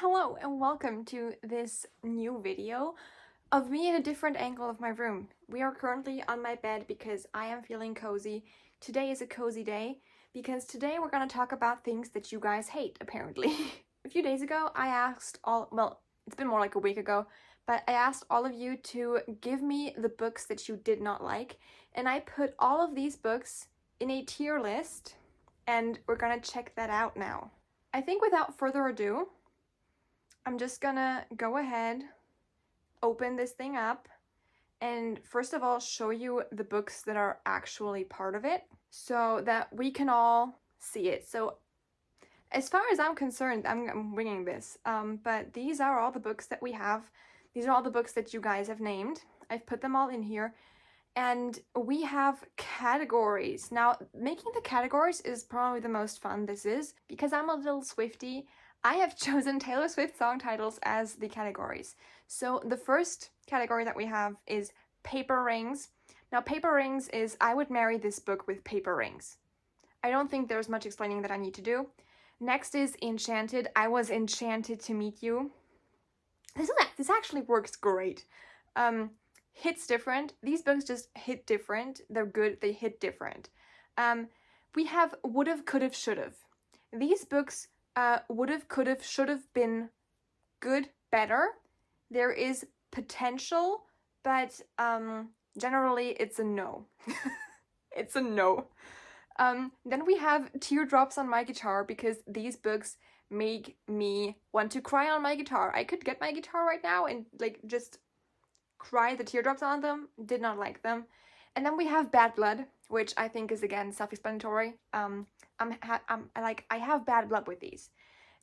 Hello and welcome to this new video of me in a different angle of my room. We are currently on my bed because I am feeling cozy. Today is a cozy day because today we're going to talk about things that you guys hate, apparently. A few days ago I asked it's been more like a week ago, but I asked all of you to give me the books that you did not like, and I put all of these books in a tier list, and we're going to check that out now. I think without further ado, I'm just gonna go ahead, open this thing up, and first of all show you the books that are actually part of it so that we can all see it. So as far as I'm concerned, I'm winging this, but these are all the books that we have. These are all the books that you guys have named. I've put them all in here, and we have categories. Now, making the categories is probably the most fun this is, because I'm a little Swiftie. I have chosen Taylor Swift song titles as the categories. So the first category that we have is paper rings. Now, paper rings is I would marry this book with paper rings. I don't think there's much explaining that I need to do. Next is enchanted. I was enchanted to meet you. This actually works great. Hits different. These books just hit different. They're good. They hit different. We have would've, could've, should've. These books would've, could've, should've been good, better. There is potential, but generally it's a no. It's a no. Then we have teardrops on my guitar, because these books make me want to cry on my guitar. I could get my guitar right now and just cry the teardrops on them. Did not like them. And then we have Bad Blood, which I think is again self-explanatory. I have bad blood with these.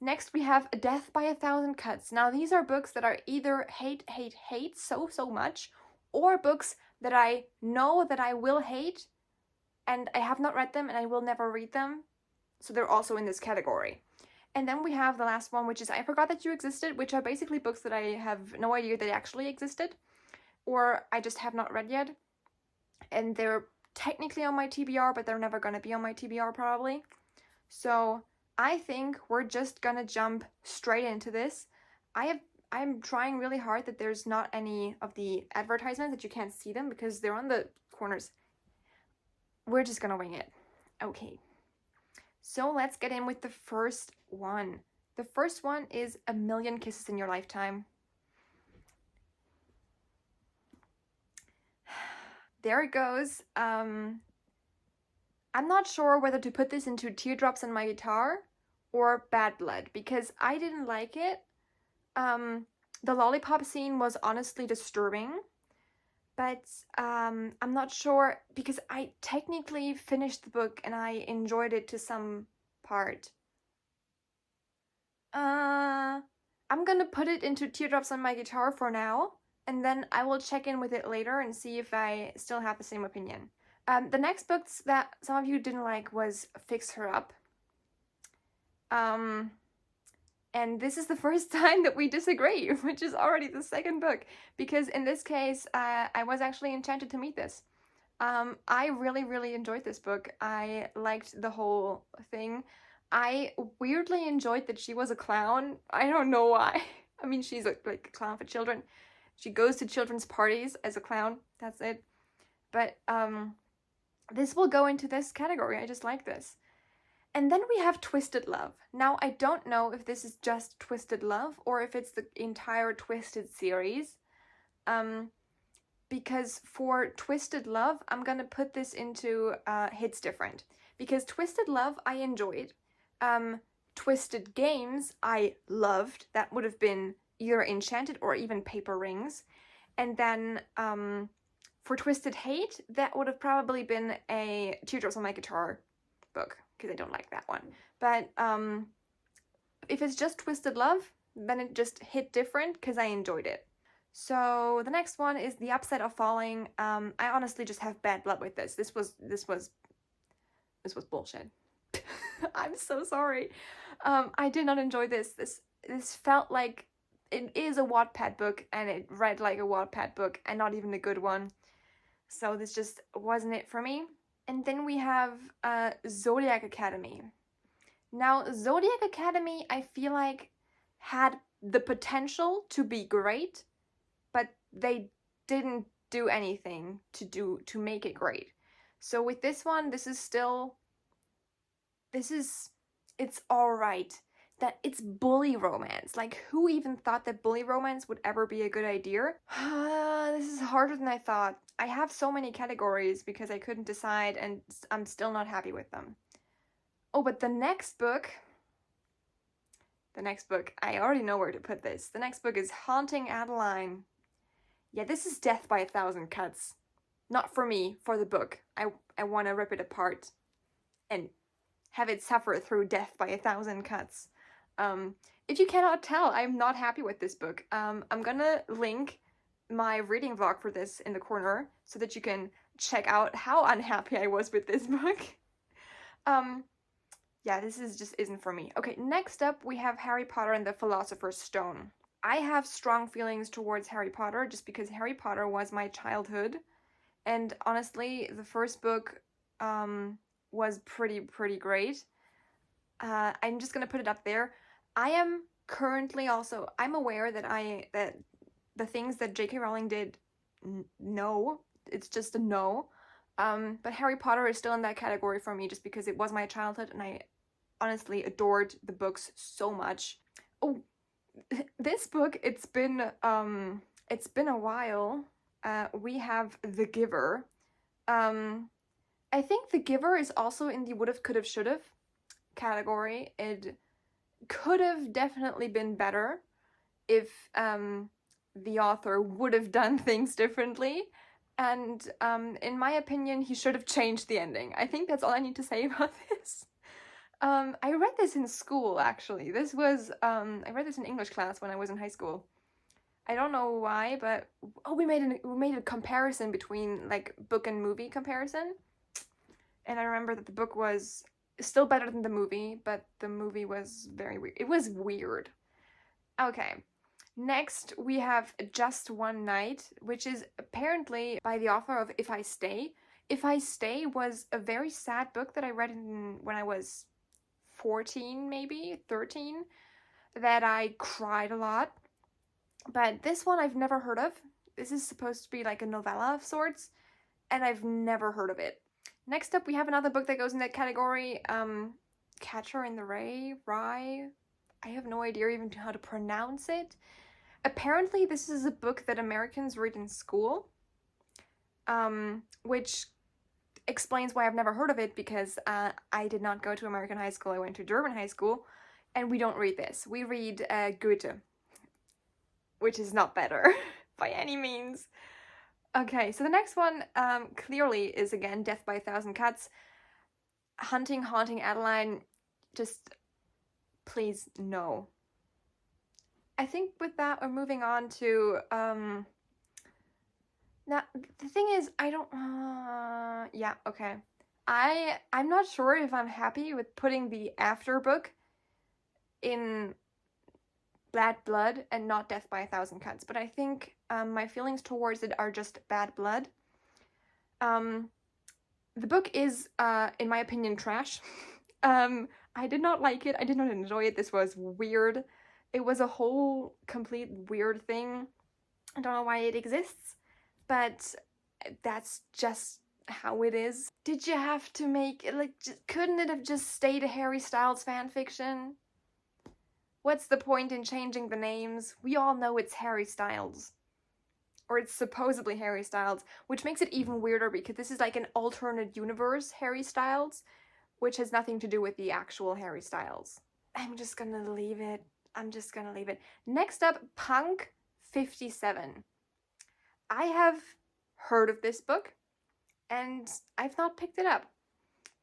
Next we have Death by a Thousand Cuts. Now these are books that are either hate so much, or books that I know that I will hate and I have not read them and I will never read them. So they're also in this category. And then we have the last one, which is I Forgot That You Existed, which are basically books that I have no idea they actually existed, or I just have not read yet. And they're technically on my TBR, but they're never gonna be on my TBR probably. So I think we're just gonna jump straight into this. I'm trying really hard that there's not any of the advertisements, that you can't see them because they're on the corners. We're just gonna wing it. Okay. So let's get in with the first one. The first one is A Million Kisses in Your Lifetime. There it goes. I'm not sure whether to put this into Teardrops on My Guitar or Bad Blood, because I didn't like it. The lollipop scene was honestly disturbing, but I'm not sure, because I technically finished the book and I enjoyed it to some part. I'm gonna put it into Teardrops on My Guitar for now, and then I will check in with it later and see if I still have the same opinion. The next books that some of you didn't like was Fix Her Up. And this is the first time that we disagree, which is already the second book, because in this case, I was actually enchanted to meet this. I really enjoyed this book. I liked the whole thing. I weirdly enjoyed that she was a clown. I don't know why. I mean, she's a clown for children. She goes to children's parties as a clown. That's it. But this will go into this category. I just like this. And then we have Twisted Love. Now, I don't know if this is just Twisted Love or if it's the entire Twisted series. Because for Twisted Love, I'm gonna put this into Hits Different. Because Twisted Love, I enjoyed. Twisted Games, I loved. That would have been either Enchanted or even Paper Rings. And then for Twisted Hate, that would have probably been a Teardrops on My Guitar book, because I don't like that one. But if it's just Twisted Love, then it just hit different because I enjoyed it. So the next one is The Upside of Falling. I honestly just have bad blood with this. This was bullshit. I'm so sorry. I did not enjoy this. This felt like it is a Wattpad book, and it read like a Wattpad book, and not even a good one. So this just wasn't it for me. And then we have Zodiac Academy. Now, Zodiac Academy, I feel like, had the potential to be great, but they didn't do anything to make it great. So with this one, it's all right. That it's bully romance. Like, who even thought that bully romance would ever be a good idea? This is harder than I thought. I have so many categories because I couldn't decide, and I'm still not happy with them. Oh, but the next book, I already know where to put this. The next book is Haunting Adeline. Yeah, this is death by 1,000 cuts. Not for me, for the book. I want to rip it apart and have it suffer through death by 1,000 cuts. If you cannot tell, I'm not happy with this book. I'm gonna link my reading vlog for this in the corner so that you can check out how unhappy I was with this book. Yeah, this just isn't for me. Okay, next up we have Harry Potter and the Philosopher's Stone. I have strong feelings towards Harry Potter just because Harry Potter was my childhood, and honestly, the first book was pretty great. I'm just gonna put it up there. I am currently also, I'm aware that the things that J.K. Rowling did, no, it's just a no. But Harry Potter is still in that category for me just because it was my childhood and I honestly adored the books so much. Oh, this book, it's been a while. We have The Giver. I think The Giver is also in the would've, could've, should've category. It could have definitely been better if the author would have done things differently, and in my opinion, he should have changed the ending. I think that's all I need to say about this. I read this in school, actually. This was, I read this in English class when I was in high school. I don't know why, but, oh, we made a comparison between, like, book and movie comparison. And I remember that the book was still better than the movie, but the movie was very weird. It was weird. Okay. Next, we have Just One Night, which is apparently by the author of If I Stay. If I Stay was a very sad book that I read when I was 14, maybe 13, that I cried a lot. But this one I've never heard of. This is supposed to be like a novella of sorts, and I've never heard of it. Next up, we have another book that goes in that category, Catcher in the Rye. I have no idea even how to pronounce it. Apparently, this is a book that Americans read in school, which explains why I've never heard of it, because I did not go to American high school. I went to German high school, and we don't read this. We read Goethe, which is not better by any means. Okay, so the next one clearly is, again, Death by 1,000 Cuts. Haunting Adeline, just please no. I think with that we're moving on to now the thing is, I don't yeah, okay. I'm not sure if I'm happy with putting the after book in Bad Blood and not Death by 1,000 Cuts, but I think my feelings towards it are just bad blood. The book is, in my opinion, trash. I did not like it. I did not enjoy it. This was weird. It was a whole complete weird thing. I don't know why it exists, but that's just how it is. Did you have to make it, like, couldn't it have just stayed a Harry Styles fanfiction? What's the point in changing the names? We all know it's Harry Styles. Or it's supposedly Harry Styles, which makes it even weirder because this is like an alternate universe Harry Styles, which has nothing to do with the actual Harry Styles. I'm just gonna leave it. Next up, Punk 57. I have heard of this book, and I've not picked it up.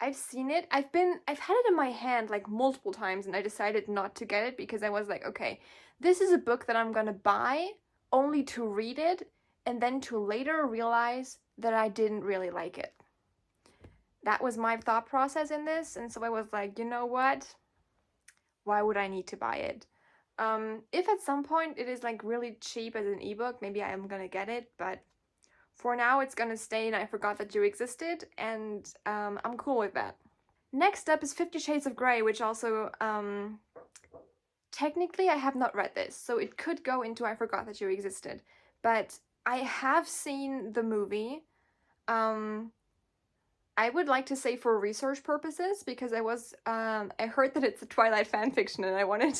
I've seen it. I've had it in my hand like multiple times, and I decided not to get it because I was like, okay, this is a book that I'm gonna buy only to read it and then to later realize that I didn't really like it. That was my thought process in this, and so I was like, you know what? Why would I need to buy it? If at some point it is like really cheap as an ebook, maybe I am gonna get it, but for now it's gonna stay and I forgot that you existed, and I'm cool with that. Next up is 50 Shades of Grey, which also technically I have not read this, so it could go into I forgot that you existed, but I have seen the movie. I would like to say for research purposes, because I heard that it's a Twilight fanfiction, and I wanted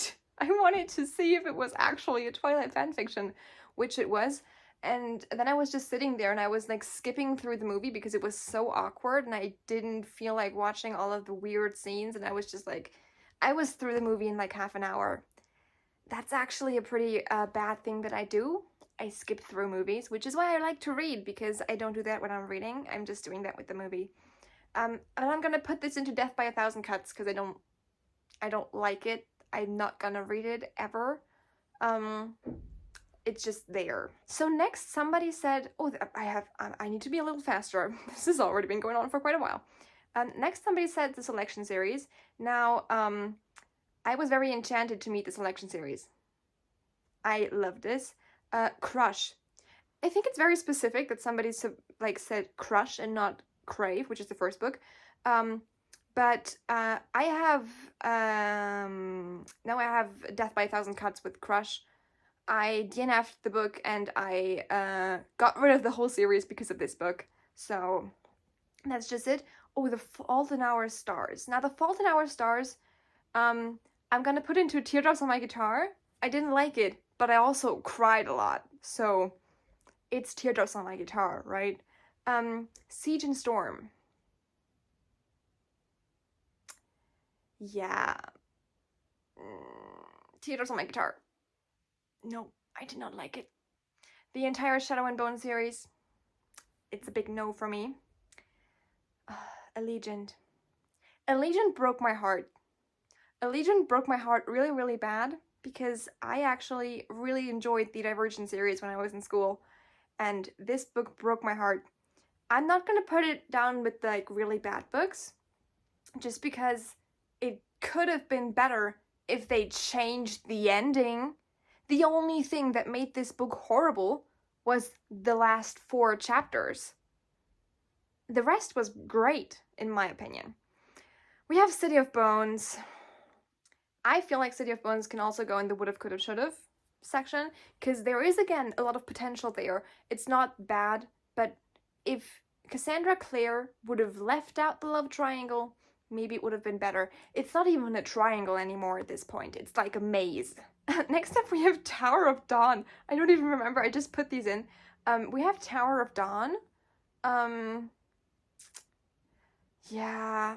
to see if it was actually a Twilight fanfiction, which it was. And then I was just sitting there and I was like skipping through the movie because it was so awkward and I didn't feel like watching all of the weird scenes, and I was just like, I was through the movie in like half an hour. That's actually a pretty bad thing that I do. I skip through movies, which is why I like to read, because I don't do that when I'm reading. I'm just doing that with the movie. And I'm gonna put this into Death by a Thousand Cuts because I don't like it. I'm not gonna read it ever. It's just there. So next, somebody said, oh, I need to be a little faster. This has already been going on for quite a while. Next, somebody said the Selection series. Now, I was very enchanted to meet the Selection series. I love this. Crush. I think it's very specific that somebody said crush and not crave, which is the first book. But I have now I have Death by a Thousand Cuts with Crush. I DNF'd the book and I got rid of the whole series because of this book. So that's just it. Oh, The Fault in Our Stars. Now, The Fault in Our Stars, I'm gonna put into Teardrops on My Guitar. I didn't like it, but I also cried a lot. So it's Teardrops on My Guitar, right? Siege and Storm. Yeah. Teardrops on My Guitar. No, I did not like it. The entire Shadow and Bone series, it's a big no for me. Allegiant. Allegiant broke my heart. Allegiant broke my heart really, really bad because I actually really enjoyed the Divergent series when I was in school, and this book broke my heart. I'm not gonna put it down with like really bad books, just because it could have been better if they changed the ending. The only thing that made this book horrible was the last 4 chapters. The rest was great, in my opinion. We have City of Bones. I feel like City of Bones can also go in the would've, could've, should've section, because there is, again, a lot of potential there. It's not bad, but if Cassandra Clare would have left out the love triangle, maybe it would have been better. It's not even a triangle anymore at this point. It's like a maze. Next up, we have Tower of Dawn. I don't even remember. I just put these in. We have Tower of Dawn. Yeah.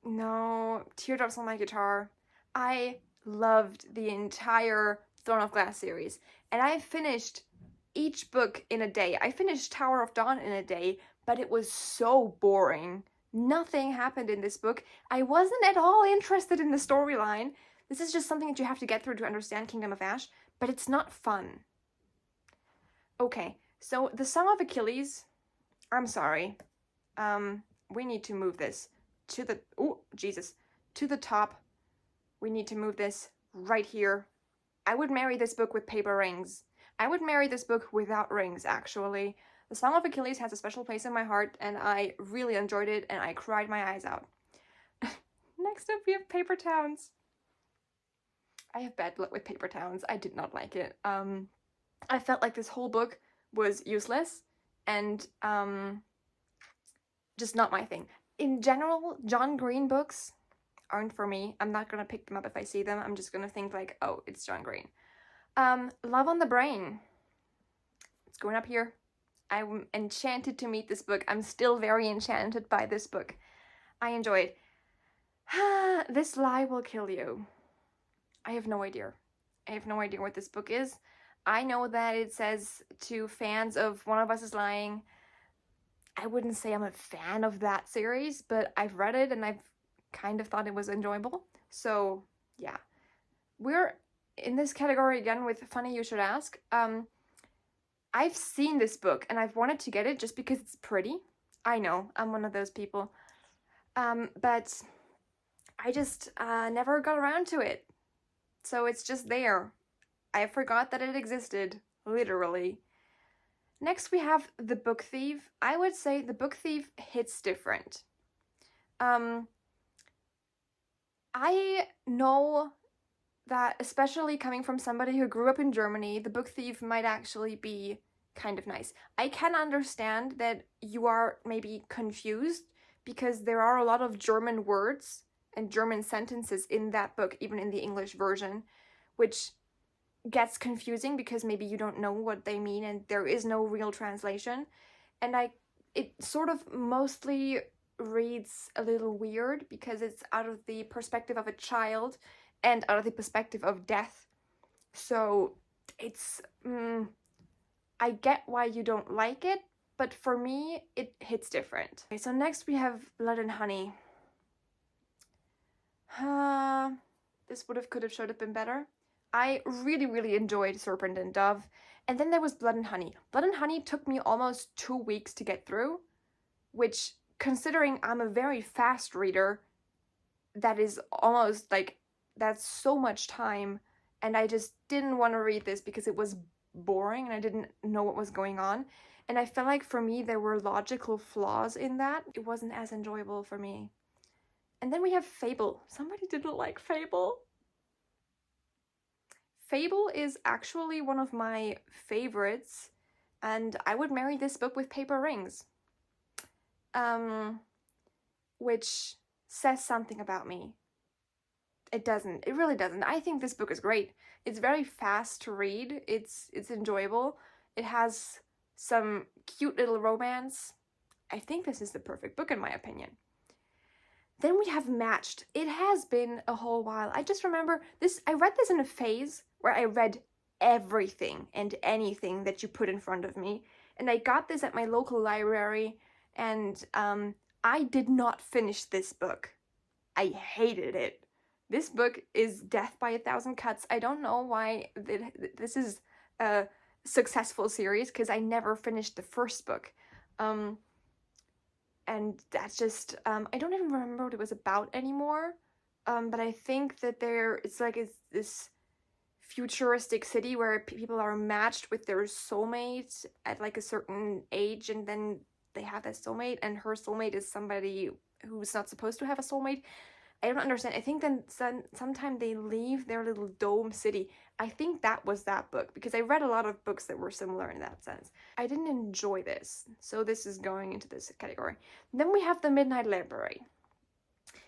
No. Teardrops on My Guitar. I loved the entire Throne of Glass series. And I finished each book in a day. I finished Tower of Dawn in a day, but it was so boring. Nothing happened in this book. I wasn't at all interested in the storyline. This is just something that you have to get through to understand Kingdom of Ash, but it's not fun. Okay, so the Song of Achilles, I'm sorry. We need to move this to the, to the top. We need to move this right here. I would marry this book with paper rings. I would marry this book without rings, actually. The Song of Achilles has a special place in my heart, and I really enjoyed it, and I cried my eyes out. Next up, we have Paper Towns. I have bad luck with Paper Towns. I did not like it. I felt like this whole book was useless, and just not my thing. In general, John Green books aren't for me. I'm not gonna pick them up if I see them. I'm just gonna think like, oh, it's John Green. Love on the Brain. It's going up here. I'm enchanted to meet this book. I'm still very enchanted by this book. I enjoyed. This Lie Will Kill You. I have no idea. I have no idea what this book is. I know that it says to fans of One of Us is Lying. I wouldn't say I'm a fan of that series, but I've read it and I've kind of thought it was enjoyable. So, yeah. We're in this category again with Funny You Should Ask. I've seen this book and I've wanted to get it just because it's pretty. I know, I'm one of those people. But I just never got around to it. So it's just there. I forgot that it existed, literally. Next we have The Book Thief. I would say The Book Thief hits different. I know that, especially coming from somebody who grew up in Germany, The Book Thief might actually be kind of nice. I can understand that you are maybe confused because there are a lot of German words and German sentences in that book, even in the English version, which gets confusing because maybe you don't know what they mean and there is no real translation. And it sort of mostly reads a little weird because it's out of the perspective of a child and out of the perspective of death. So it's, I get why you don't like it, but for me, it hits different. Okay, so next we have Blood and Honey. This could have, should have been better. I really, really enjoyed Serpent and Dove. And then there was Blood and Honey. Blood and Honey took me almost 2 weeks to get through, which, considering I'm a very fast reader, that is almost like, that's so much time. And I just didn't want to read this because it was boring and I didn't know what was going on. And I felt like for me, there were logical flaws in that. It wasn't as enjoyable for me. And then we have Fable. Somebody didn't like Fable. Fable is actually one of my favorites, and I would marry this book with paper rings. Which says something about me. It doesn't. It really doesn't. I think this book is great. It's very fast to read. It's enjoyable. It has some cute little romance. I think this is the perfect book in my opinion. Then we have Matched. It has been a whole while. I just remember this. I read this in a phase where I read everything and anything that you put in front of me. And I got this at my local library, and I did not finish this book. I hated it. This book is Death by 1,000 Cuts. I don't know why this is a successful series, because I never finished the first book. And that's just, I don't even remember what it was about anymore. But I think that it's this futuristic city where people are matched with their soulmate at like a certain age, and then they have that soulmate, and her soulmate is somebody who's not supposed to have a soulmate. I don't understand. I think then sometime they leave their little dome city. I think that was that book, because I read a lot of books that were similar in that sense. I didn't enjoy this, so this is going into this category. Then we have The Midnight Library.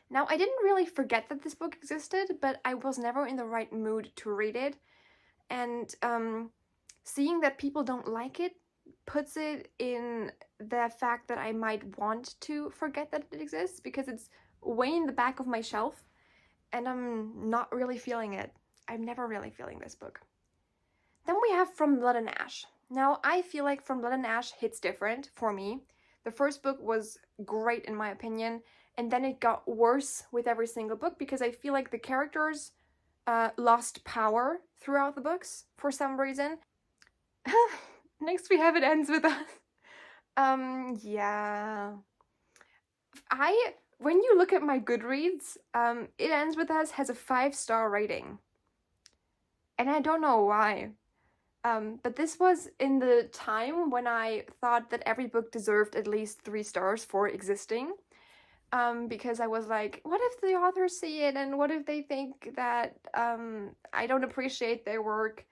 Now, I didn't really forget that this book existed, but I was never in the right mood to read it. And seeing that people don't like it puts it in the fact that I might want to forget that it exists, because it's way in the back of my shelf, and I'm not really feeling it. I'm never really feeling this book. Then we have From Blood and Ash. Now, I feel like From Blood and Ash hits different for me. The first book was great in my opinion, and then it got worse with every single book, because I feel like the characters lost power throughout the books for some reason. Next we have It Ends With Us. Yeah. When you look at my Goodreads, It Ends With Us has a 5-star rating. And I don't know why. But this was in the time when I thought that every book deserved at least 3 stars for existing. Because I was like, what if the authors see it, and what if they think that I don't appreciate their work?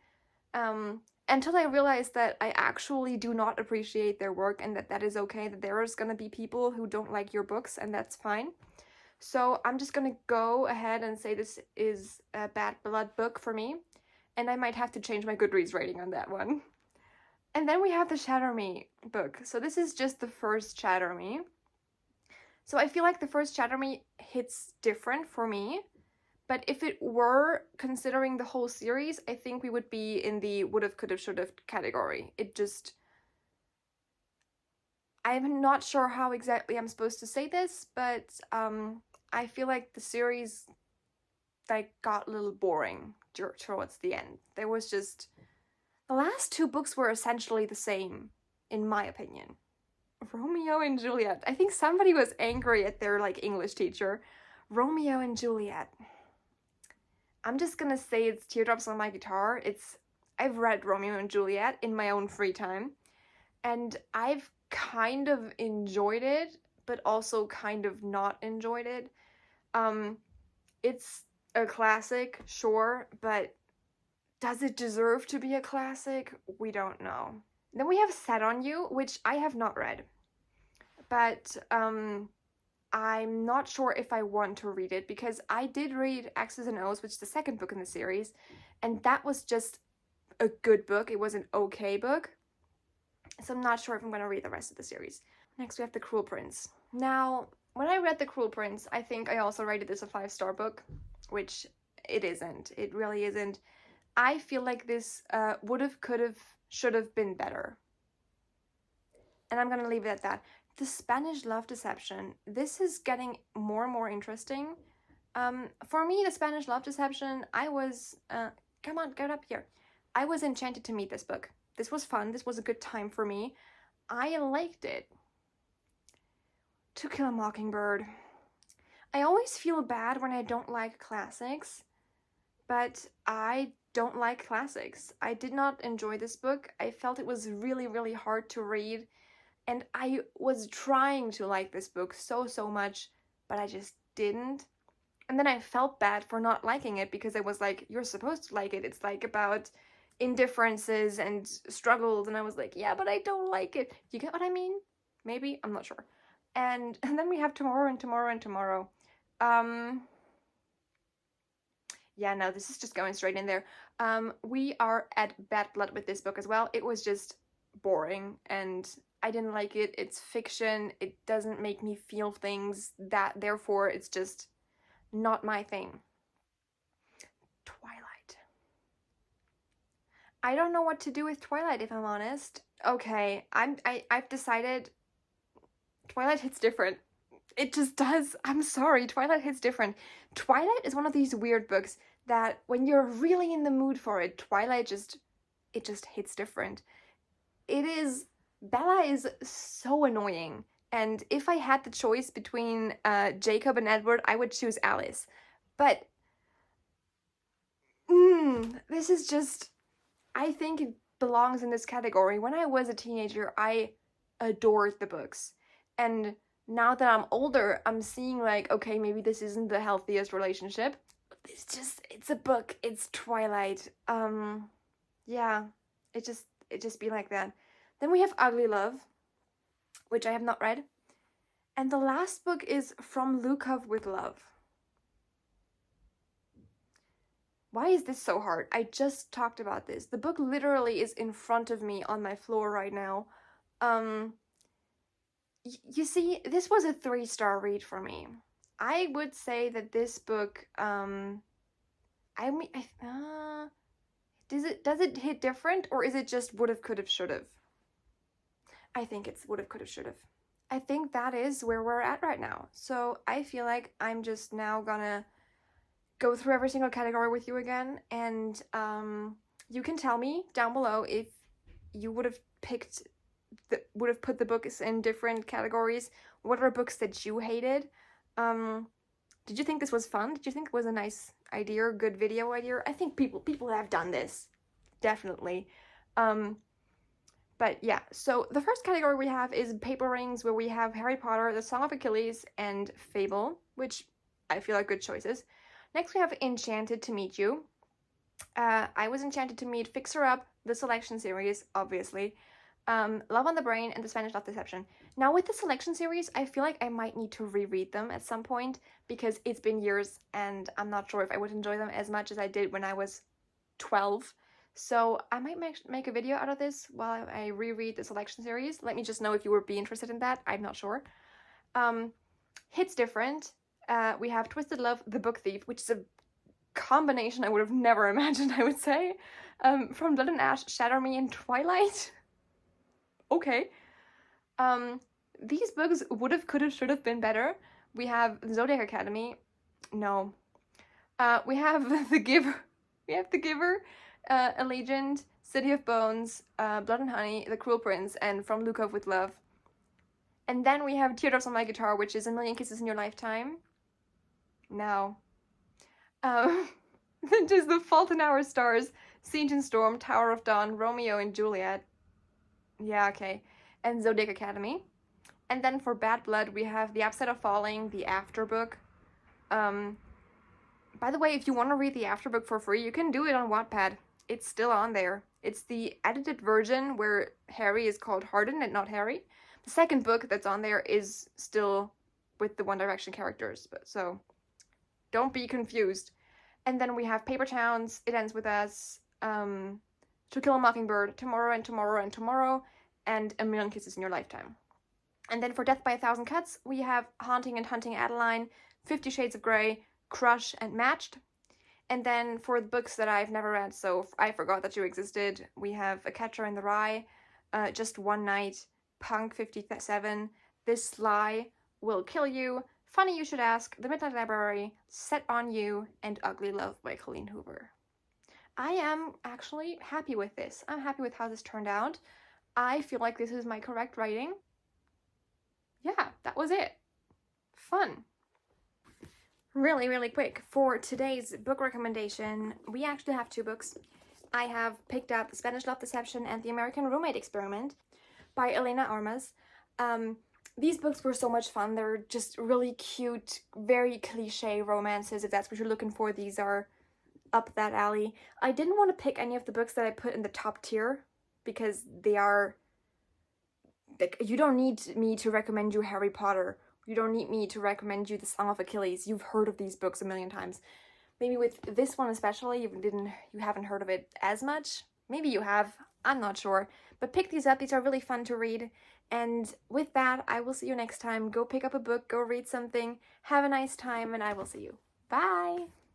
Until I realized that I actually do not appreciate their work, and that is okay, that there is gonna be people who don't like your books, and that's fine. So I'm just gonna go ahead and say this is a Bad Blood book for me, and I might have to change my Goodreads rating on that one. And then we have the Shatter Me book. So this is just the first Shatter Me. So I feel like the first Shatter Me hits different for me. But if it were considering the whole series, I think we would be in the would've, could've, should've category. I'm not sure how exactly I'm supposed to say this, but I feel like the series got a little boring towards the end. There was just, the last 2 books were essentially the same, in my opinion. Romeo and Juliet. I think somebody was angry at their English teacher. Romeo and Juliet. I'm just gonna say it's Teardrops on My Guitar. I've read Romeo and Juliet in my own free time, and I've kind of enjoyed it, but also kind of not enjoyed it. It's a classic, sure, but does it deserve to be a classic? We don't know. Then we have Set on You, which I have not read, but I'm not sure if I want to read it because I did read X's and O's, which is the second book in the series, and that was just a good book. It was an okay book, so I'm not sure if I'm going to read the rest of the series. Next, we have The Cruel Prince. Now, when I read The Cruel Prince, I think I also rated this a 5-star book, which it isn't. It really isn't. I feel like this would've, could've, should've been better. And I'm gonna leave it at that. The Spanish Love Deception. This is getting more and more interesting. For me, The Spanish Love Deception, I was... come on, get up here. I was enchanted to meet this book. This was fun. This was a good time for me. I liked it. To Kill a Mockingbird. I always feel bad when I don't like classics, but I don't like classics. I did not enjoy this book. I felt it was really, really hard to read, and I was trying to like this book so much, but I just didn't. And then I felt bad for not liking it because I was like, you're supposed to like it. It's like about indifferences and struggles, and I was like, yeah, but I don't like it. You get what I mean? Maybe? I'm not sure. And then we have Tomorrow and Tomorrow and Tomorrow. Yeah, no, this is just going straight in there. We are at Bad Blood with this book as well. It was just boring, and I didn't like it. It's fiction. It doesn't make me feel things, therefore it's just not my thing. Twilight. I don't know what to do with Twilight, if I'm honest. Okay, I've decided Twilight hits different. It just does. I'm sorry, Twilight hits different. Twilight is one of these weird books that when you're really in the mood for it, Twilight just hits different. Bella is so annoying, and if I had the choice between Jacob and Edward, I would choose Alice. But this is just, I think it belongs in this category. When I was a teenager, I adored the books, and now that I'm older, I'm seeing like, okay, maybe this isn't the healthiest relationship. It's a book. It's Twilight. Yeah, it just be like that. Then we have Ugly Love, which I have not read. And the last book is From Lukov with Love. Why is this so hard? I just talked about this. The book literally is in front of me on my floor right now. You see, this was a 3-star read for me. I would say that this book, does it hit different, or is it just would've, could've, should've? I think it's would've, could've, should've. I think that is where we're at right now. So I feel like I'm just now gonna go through every single category with you again, and you can tell me down below if you would have put the books in different categories. What are books that you hated? Did you think this was fun? Did you think it was a nice idea, or good video idea? I think people have done this, definitely. But yeah, so the first category we have is Paper Rings, where we have Harry Potter, The Song of Achilles, and Fable, which I feel are good choices. Next we have Enchanted to Meet You. I was enchanted to meet Fixer Up, the Selection series, obviously, Love on the Brain, and The Spanish Love Deception. Now with the Selection series, I feel like I might need to reread them at some point, because it's been years and I'm not sure if I would enjoy them as much as I did when I was 12. So I might make a video out of this while I reread the Selection series. Let me just know if you would be interested in that. I'm not sure. Hits different. We have Twisted Love, The Book Thief, which is a combination I would have never imagined, I would say. From Blood and Ash, Shatter Me, and Twilight. Okay. These books would have, could have, should have been better. We have Zodiac Academy. No. We have The Giver. We have The Giver, A Legend, City of Bones, Blood and Honey, The Cruel Prince, and From Lukov with Love. And then we have Teardrops on My Guitar, which is A Million Kisses in Your Lifetime. No. Just The Fault in Our Stars, Siege and Storm, Tower of Dawn, Romeo and Juliet. Yeah, okay. And Zodiac Academy. And then for Bad Blood, we have The Upside of Falling, the After book, By the way, if you want to read the afterbook for free, you can do it on Wattpad. It's still on there. It's the edited version where Harry is called Hardin and not Harry. The second book that's on there is still with the One Direction characters, but so don't be confused. And then we have Paper Towns, It Ends With Us, To Kill a Mockingbird, Tomorrow and Tomorrow and Tomorrow, and A Million Kisses in Your Lifetime. And then for Death by a Thousand Cuts, we have Haunting and Hunting Adeline, 50 Shades of Grey, Crush, and Matched. And then for the books that I've never read, so I forgot that you existed, we have A Catcher in the Rye, Just One Night, Punk 57, This Lie Will Kill You, Funny You Should Ask, The Midnight Library, Set on You, and Ugly Love by Colleen Hoover. I am actually happy with this. I'm happy with how this turned out. I feel like this is my correct writing. Yeah, that was it. Fun. Really quick, for today's book recommendation, we actually have two books. I have picked out The Spanish Love Deception and The American Roommate Experiment by Elena Armas. These books were so much fun. They're just really cute, very cliche romances. If that's what you're looking for, these are up that alley. I didn't want to pick any of the books that I put in the top tier because they are, like, you don't need me to recommend you Harry Potter. You don't need me to recommend you The Song of Achilles. You've heard of these books a million times. Maybe with this one especially, you haven't heard of it as much. Maybe you have, I'm not sure. But pick these up, these are really fun to read. And with that, I will see you next time. Go pick up a book, go read something, have a nice time, and I will see you. Bye!